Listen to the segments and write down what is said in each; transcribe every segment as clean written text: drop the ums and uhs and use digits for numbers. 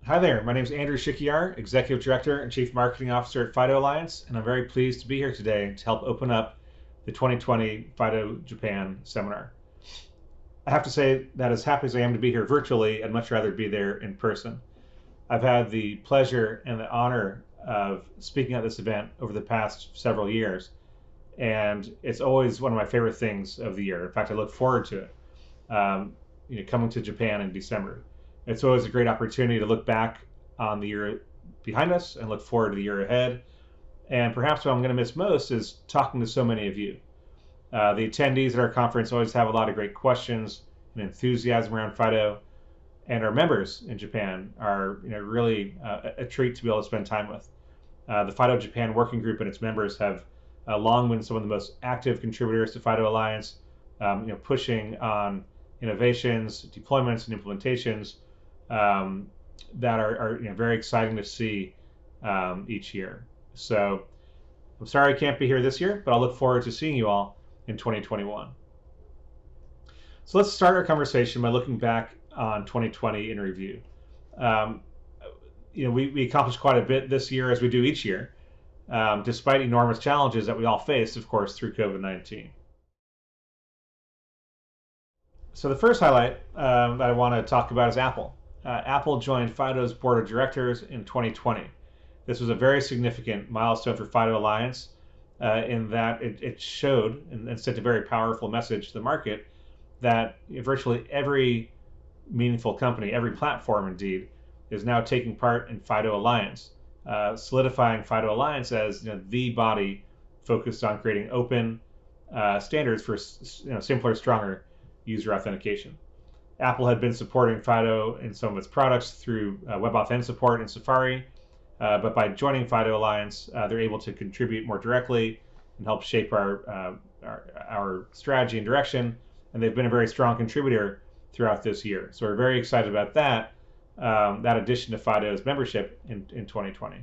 Hi there, my name is Andrew Shikiar, Executive Director and Chief Marketing Officer at FIDO Alliance, and I'm very pleased to be here today to help open up the 2020 FIDO Japan seminar. I have to say that as happy as I am to be here virtually, I'd much rather be there in person. I've had the pleasure and the honor of speaking at this event over the past several years, and it's always one of my favorite things of the year. In fact, I look forward to it. Coming to Japan in December. It's always a great opportunity to look back on the year behind us and look forward to the year ahead. And perhaps what I'm going to miss most is talking to so many of you. The attendees at our conference always have a lot of great questions and enthusiasm around FIDO, and our members in Japan are really a treat to be able to spend time with. The FIDO Japan Working Group and its members have long been some of the most active contributors to FIDO Alliance, pushing on innovations, deployments, and implementations that are very exciting to see each year. So I'm sorry I can't be here this year, but I'll look forward to seeing you all in 2021. So let's start our conversation by looking back on 2020 in review. We accomplished quite a bit this year, as we do each year, despite enormous challenges that we all faced, of course, through COVID-19. So the first highlight that I want to talk about is Apple. Apple joined FIDO's board of directors in 2020. This was a very significant milestone for FIDO Alliance in that it showed and sent a very powerful message to the market that virtually every meaningful company, every platform indeed, is now taking part in FIDO Alliance, solidifying FIDO Alliance as the body focused on creating open standards for simpler, stronger user authentication. Apple had been supporting FIDO in some of its products through WebAuthn support in Safari, but by joining FIDO Alliance, they're able to contribute more directly and help shape our strategy and direction, and they've been a very strong contributor throughout this year. So we're very excited about that addition to FIDO's membership in 2020.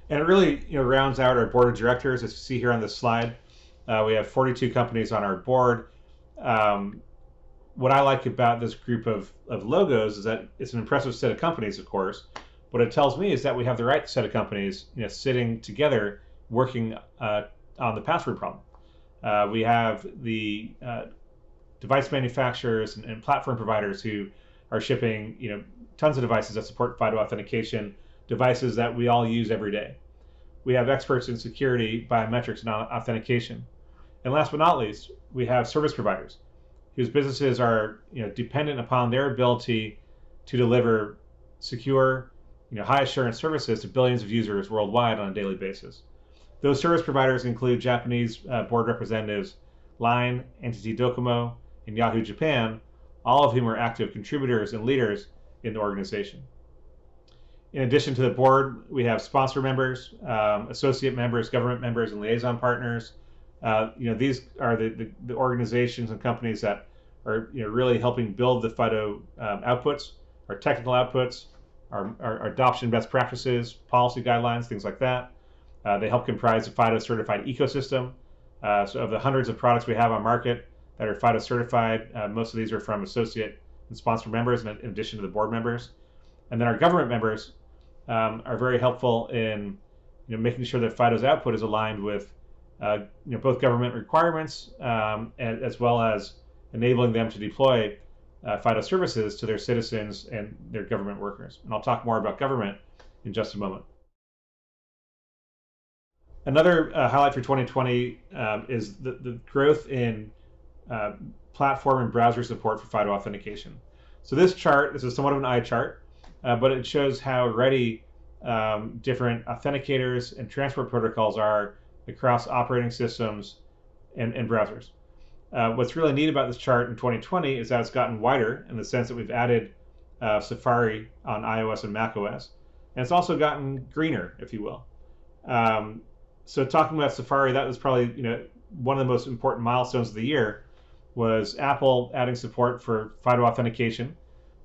And it really rounds out our board of directors. As you see here on this slide, we have 42 companies on our board. What I like about this group of logos is that it's an impressive set of companies, of course. What it tells me is that we have the right set of companies sitting together working on the password problem. We have the device manufacturers and platform providers who are shipping tons of devices that support FIDO authentication, devices that we all use every day. We have experts in security, biometrics, and authentication. And last but not least, we have service providers whose businesses are dependent upon their ability to deliver secure, high assurance services to billions of users worldwide on a daily basis. Those service providers include Japanese board representatives Line, NTT Docomo, and Yahoo Japan, all of whom are active contributors and leaders in the organization. In addition to the board, we have sponsor members, associate members, government members, and liaison partners. These are the organizations and companies that are really helping build the FIDO outputs, our technical outputs, our adoption best practices, policy guidelines, things like that. They help comprise the FIDO certified ecosystem. So of the hundreds of products we have on market that are FIDO certified, most of these are from associate and sponsor members in addition to the board members. And then our government members are very helpful in making sure that FIDO's output is aligned with both government requirements as well as enabling them to deploy FIDO services to their citizens and their government workers. And I'll talk more about government in just a moment. Another highlight for 2020 is the growth in platform and browser support for FIDO authentication. So this is somewhat of an eye chart, but it shows how ready different authenticators and transport protocols are across operating systems and browsers. What's really neat about this chart in 2020 is that it's gotten wider in the sense that we've added Safari on iOS and macOS, and it's also gotten greener, if you will. So talking about Safari, that was probably one of the most important milestones of the year was Apple adding support for FIDO authentication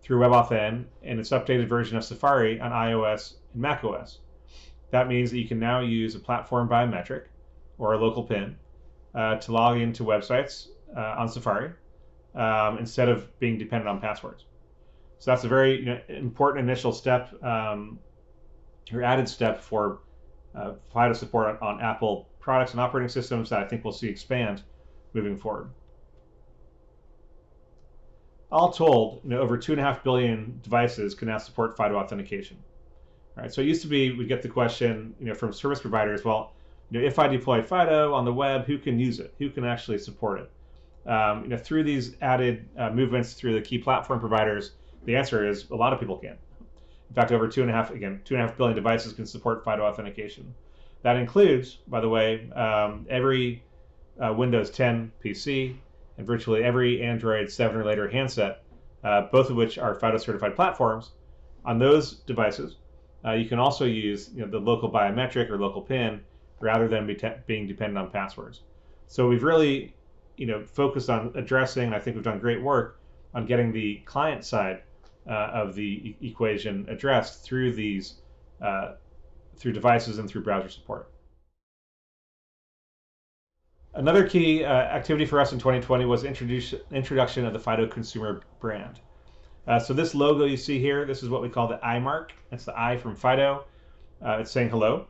through WebAuthn and its updated version of Safari on iOS and macOS. That means that you can now use a platform biometric or a local PIN to log into websites on Safari instead of being dependent on passwords. So that's a very important initial step or added step for FIDO support on Apple products and operating systems that I think we'll see expand moving forward. All told, over 2.5 billion devices can now support FIDO authentication. All right, so it used to be we get the question, from service providers, well, if I deploy FIDO on the web, who can use it? Who can actually support it? Through these added movements through the key platform providers, the answer is a lot of people can. In fact, over 2.5 billion devices can support FIDO authentication. That includes, by the way, every Windows 10 PC and virtually every Android 7 or later handset, both of which are FIDO certified platforms. On those devices, you can also use the local biometric or local PIN rather than being dependent on passwords. So we've really focused on addressing, and I think we've done great work on getting the client side of the equation addressed through these through devices and through browser support. Another key activity for us in 2020 was introduction of the FIDO consumer brand. So this logo you see here, this is what we call the I mark. It's the I from FIDO. It's saying hello.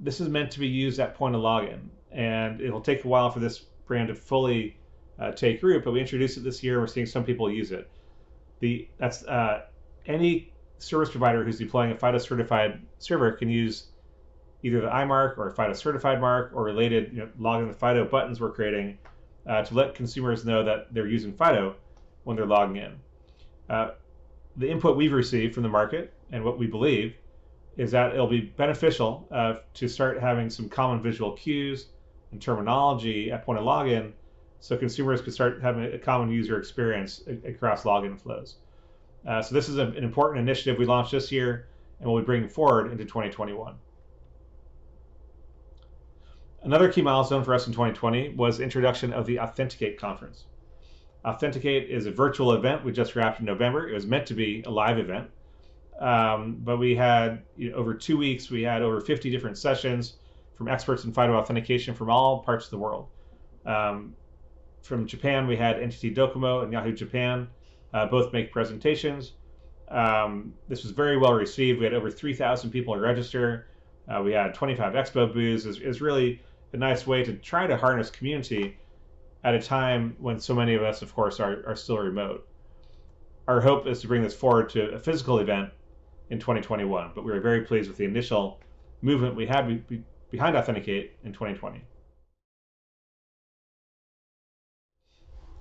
This is meant to be used at point of login, and it'll take a while for this brand to fully take root, but we introduced it this year and we're seeing some people use it. That's any service provider who's deploying a FIDO certified server can use either the iMark or a FIDO certified mark or related login with FIDO buttons we're creating to let consumers know that they're using FIDO when they're logging in. The input we've received from the market and what we believe is that it'll be beneficial to start having some common visual cues and terminology at point of login so consumers could start having a common user experience across login flows. So this is an important initiative we launched this year and we'll be bringing forward into 2021. Another key milestone for us in 2020 was the introduction of the Authenticate conference. Authenticate is a virtual event we just wrapped in November. It was meant to be a live event, but we had over 2 weeks, we had over 50 different sessions from experts in FIDO authentication from all parts of the world. From Japan, we had NTT Docomo and Yahoo Japan both make presentations. This was very well received. We had over 3,000 people register. We had 25 expo booths. It was really a nice way to try to harness community at a time when so many of us, of course, are still remote. Our hope is to bring this forward to a physical event in 2021, but we were very pleased with the initial movement we had behind Authenticate in 2020.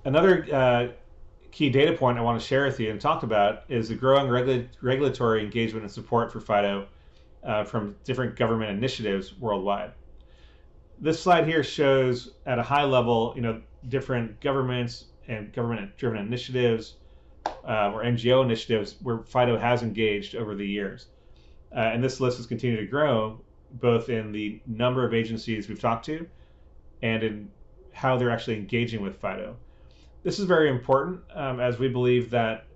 Another key data point I want to share with you and talk about is the growing regulatory engagement and support for FIDO from different government initiatives worldwide. This slide here shows at a high level, different governments and government-driven initiatives or NGO initiatives where FIDO has engaged over the years. And this list has continued to grow both in the number of agencies we've talked to and in how they're actually engaging with FIDO. This is very important as we believe that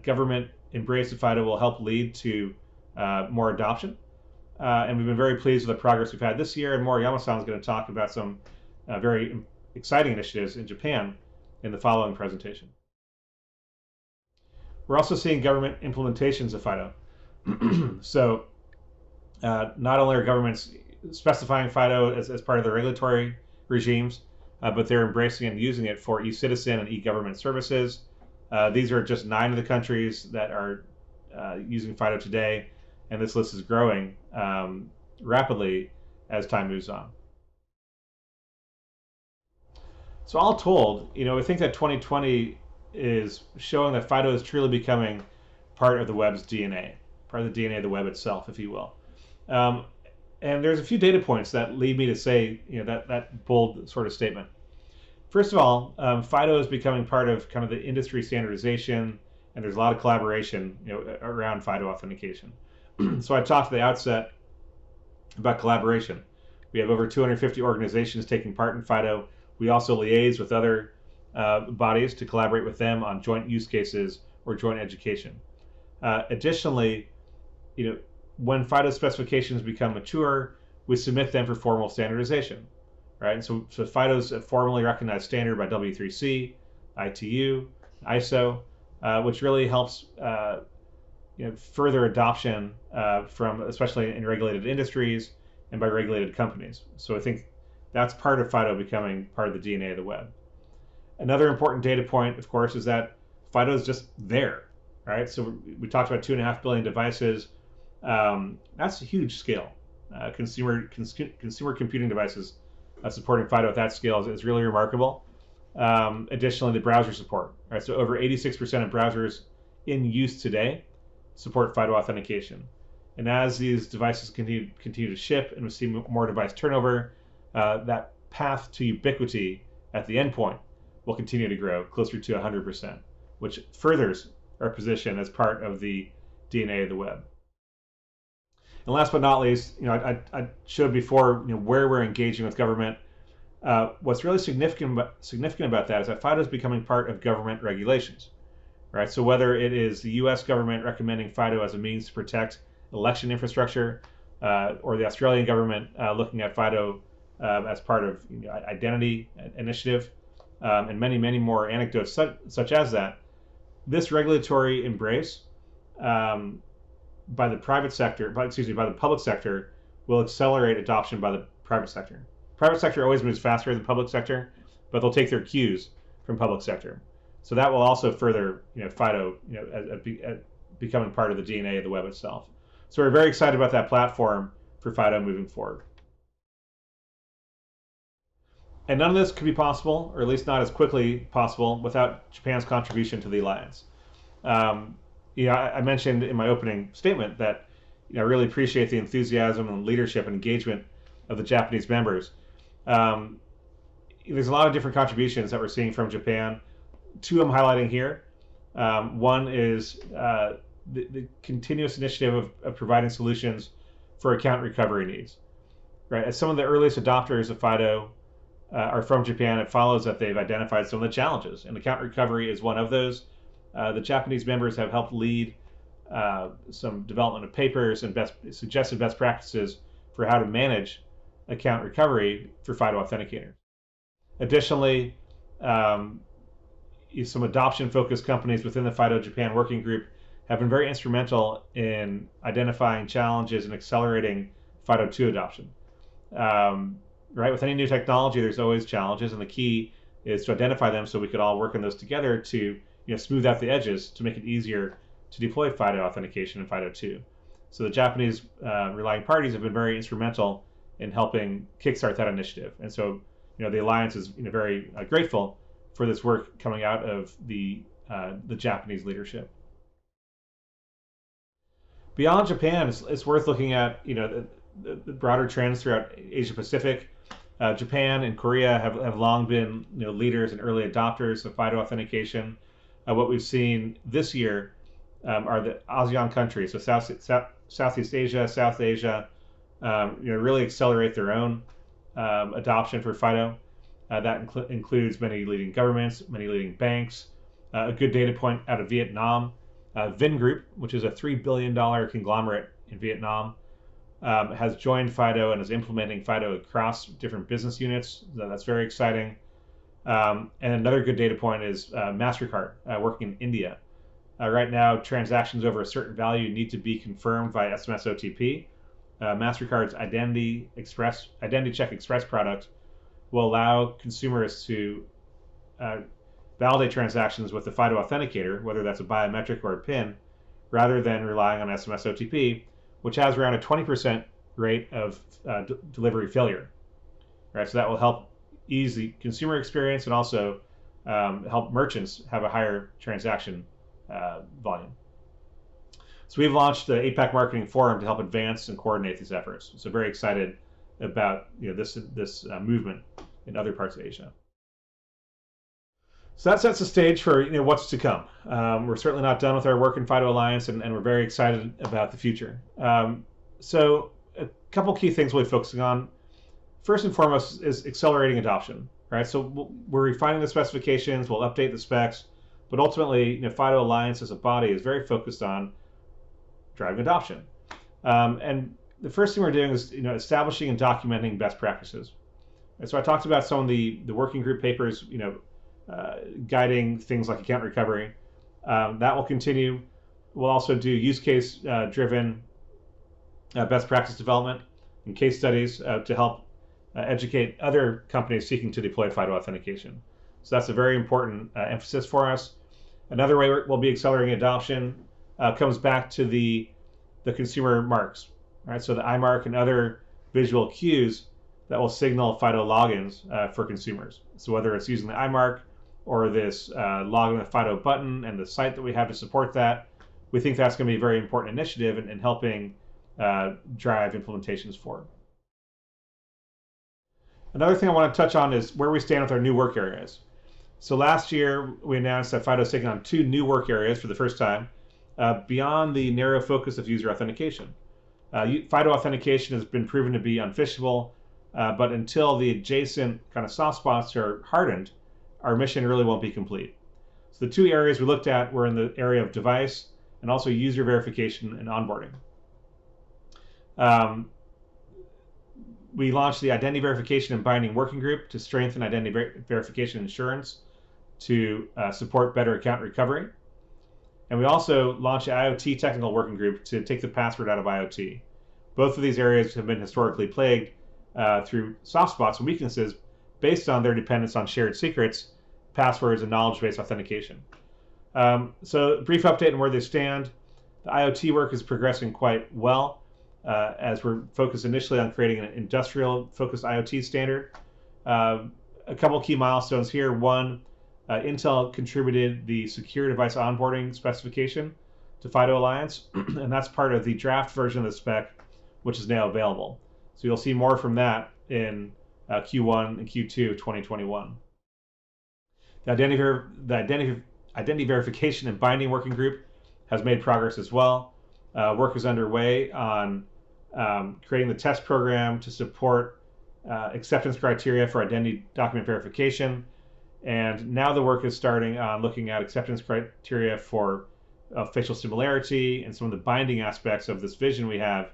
government embrace of FIDO will help lead to more adoption. And we've been very pleased with the progress we've had this year, and Moriyama-san is going to talk about some very exciting initiatives in Japan in the following presentation. We're also seeing government implementations of FIDO. So not only are governments specifying FIDO as part of their regulatory regimes, but they're embracing and using it for e-citizen and e-government services. These are just 9 of the countries that are using FIDO today, and this list is growing rapidly as time moves on. So all told, I think that 2020 is showing that FIDO is truly becoming part of the web's DNA, part of the DNA of the web itself, if you will. And there's a few data points that lead me to say, that bold sort of statement. First of all, FIDO is becoming part of kind of the industry standardization, and there's a lot of collaboration, around FIDO authentication. So I talked at the outset about collaboration. We have over 250 organizations taking part in FIDO. We also liaise with other bodies to collaborate with them on joint use cases or joint education. Additionally, when FIDO specifications become mature, we submit them for formal standardization, right? So FIDO is a formally recognized standard by W3C, ITU, ISO. which really helps further adoption from especially in regulated industries and by regulated companies. So I think that's part of FIDO becoming part of the DNA of the web. Another important data point, of course, is that FIDO is just there, right? So we talked about 2.5 billion devices. That's a huge scale. Consumer computing devices supporting FIDO at that scale is really remarkable. Additionally, the browser support, right? So over 86% of browsers in use today support FIDO authentication. And as these devices continue to ship and we see more device turnover, that path to ubiquity at the endpoint will continue to grow closer to 100%, which furthers our position as part of the DNA of the web. And last but not least, I showed before where we're engaging with government. What's really significant about that is that FIDO is becoming part of government regulations, right? So whether it is the U.S. government recommending FIDO as a means to protect election infrastructure, or the Australian government looking at FIDO as part of identity initiative, and many, many more anecdotes such as that, this regulatory embrace by the public sector will accelerate adoption by the private sector. Private sector always moves faster than public sector, but they'll take their cues from public sector. So that will also further FIDO becoming part of the DNA of the web itself. So we're very excited about that platform for FIDO moving forward. And none of this could be possible, or at least not as quickly possible, without Japan's contribution to the alliance. I mentioned in my opening statement that I really appreciate the enthusiasm and leadership and engagement of the Japanese members. There's a lot of different contributions that we're seeing from Japan. Two I'm highlighting here. One is the continuous initiative of providing solutions for account recovery needs. Right, as some of the earliest adopters of FIDO are from Japan, it follows that they've identified some of the challenges, and account recovery is one of those. The Japanese members have helped lead some development of papers and suggested best practices for how to manage account recovery for FIDO authenticators. Additionally, some adoption-focused companies within the FIDO Japan Working Group have been very instrumental in identifying challenges and accelerating FIDO 2 adoption. Right, with any new technology, there's always challenges, and the key is to identify them so we could all work on those together to smooth out the edges to make it easier to deploy FIDO authentication in FIDO 2. So the Japanese relying parties have been very instrumental in helping kickstart that initiative. And so the Alliance is very grateful for this work coming out of the Japanese leadership. Beyond Japan, it's worth looking at the broader trends throughout Asia Pacific. Japan and Korea have long been leaders and early adopters of FIDO authentication. What we've seen this year are the ASEAN countries, so Southeast Asia, South Asia, really accelerate their own adoption for FIDO. That includes many leading governments, many leading banks. A good data point out of Vietnam, Vingroup, which is a $3 billion conglomerate in Vietnam, has joined FIDO and is implementing FIDO across different business units. So that's very exciting. And another good data point is MasterCard, working in India. Right now, transactions over a certain value need to be confirmed via SMS OTP. MasterCard's Identity Check Express product will allow consumers to validate transactions with the FIDO authenticator, whether that's a biometric or a PIN, rather than relying on SMS OTP, which has around a 20% rate of delivery failure. Right, so that will help ease the consumer experience and also help merchants have a higher transaction volume. So we've launched the APAC Marketing Forum to help advance and coordinate these efforts. So very excited about this movement in other parts of Asia. So that sets the stage for what's to come. We're certainly not done with our work in FIDO Alliance, and we're very excited about the future. So a couple key things we'll be focusing on. First and foremost is accelerating adoption. Right, so we're refining the specifications, we'll update the specs, but ultimately, FIDO Alliance as a body is very focused on driving adoption. And the first thing we're doing is establishing and documenting best practices. And so I talked about some of the working group papers, guiding things like account recovery. That will continue. We'll also do use case driven best practice development and case studies to help educate other companies seeking to deploy FIDO authentication. So that's a very important emphasis for us. Another way we'll be accelerating adoption comes back to the consumer marks, right? So the iMark and other visual cues that will signal FIDO logins for consumers. So whether it's using the iMark or this login with FIDO button and the site that we have to support that, we think that's going to be a very important initiative in helping drive implementations forward. Another thing I want to touch on is where we stand with our new work areas. So last year, we announced that FIDO is taking on 2 new work areas for the first time, beyond the narrow focus of user authentication. FIDO authentication has been proven to be unfishable, but until the adjacent kind of soft spots are hardened, our mission really won't be complete. So the 2 areas we looked at were in the area of device and also user verification and onboarding. We launched the Identity Verification and Binding Working Group to strengthen identity verification insurance to support better account recovery. And we also launched an IoT Technical Working Group to take the password out of IoT. Both of these areas have been historically plagued through soft spots and weaknesses based on their dependence on shared secrets, passwords, and knowledge-based authentication. So brief update on where they stand. The IoT work is progressing quite well as we're focused initially on creating an industrial-focused IoT standard. A couple key milestones here. One, Intel contributed the secure device onboarding specification to FIDO Alliance, and that's part of the draft version of the spec, which is now available. So you'll see more from that in Q1 and Q2 of 2021. The Identity Verification and Binding Working Group has made progress as well. Work is underway on creating the test program to support acceptance criteria for identity document verification. And now the work is starting on looking at acceptance criteria for facial similarity and some of the binding aspects of this vision we have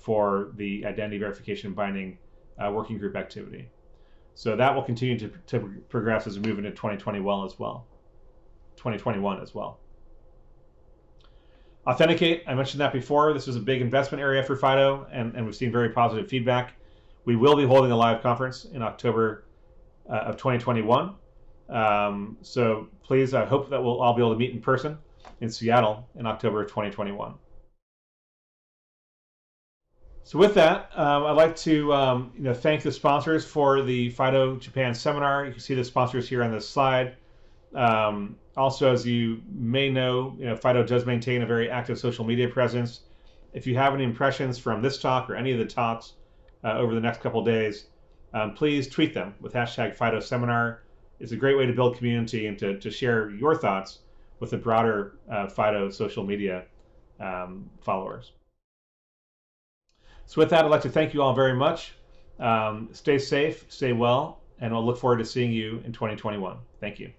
for the Identity Verification and Binding Working Group activity. So that will continue to progress as we move into 2021 as well. Authenticate, I mentioned that before. This was a big investment area for FIDO, and we've seen very positive feedback. We will be holding a live conference in October of 2021. So please, I hope that we'll all be able to meet in person in Seattle in October of 2021. So with that, I'd like to thank the sponsors for the FIDO Japan seminar. You can see the sponsors here on this slide. Also, as you may know, FIDO does maintain a very active social media presence. If you have any impressions from this talk or any of the talks over the next couple of days, please tweet them with hashtag FIDO seminar. It's a great way to build community and to share your thoughts with the broader FIDO social media followers. So with that, I'd like to thank you all very much. Stay safe, stay well, and I'll look forward to seeing you in 2021. Thank you.